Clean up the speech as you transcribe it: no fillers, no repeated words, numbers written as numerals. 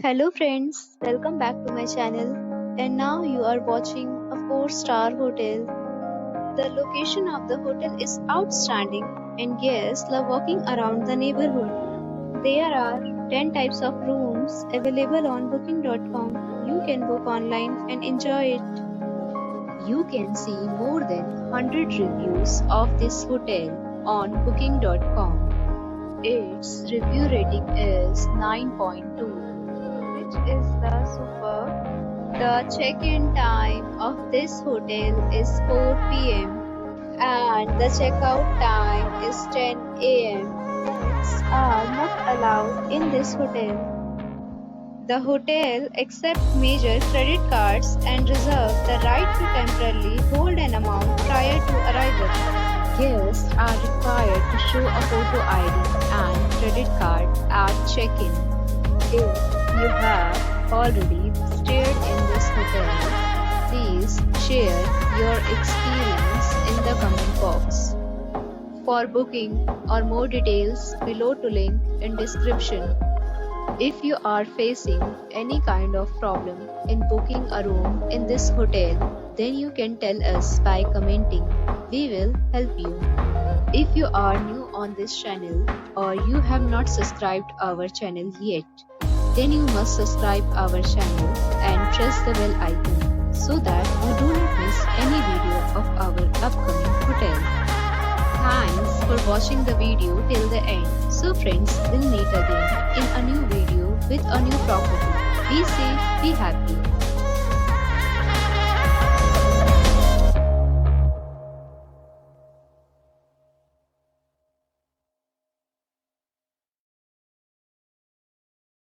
Hello friends, welcome back to my channel. And now you are watching a 4-star hotel. The location of the hotel is outstanding and guests love walking around the neighborhood. There are 10 types of rooms available on booking.com. You can book online and enjoy it. You can see more than 100 reviews of this hotel on booking.com. Its review rating is 9.2. Which is the superb. The check-in time of this hotel is 4 p.m. and the checkout time is 10 a.m. Pets are not allowed in this hotel. The hotel accepts major credit cards and reserves the right to temporarily hold an amount prior to arrival. Guests are required to show a photo ID and credit card at check-in. If you have already stayed in this hotel, please share your experience in the comment box. For booking or more details, below to link in description. If you are facing any kind of problem in booking a room in this hotel, then you can tell us by commenting. We will help you. If you are new on this channel or you have not subscribed our channel yet, then you must subscribe our channel and press the bell icon so that you do not miss any video of our upcoming hotel. Thanks for watching the video till the end. So friends, we'll meet again in a new video with a new property. Be safe, be happy.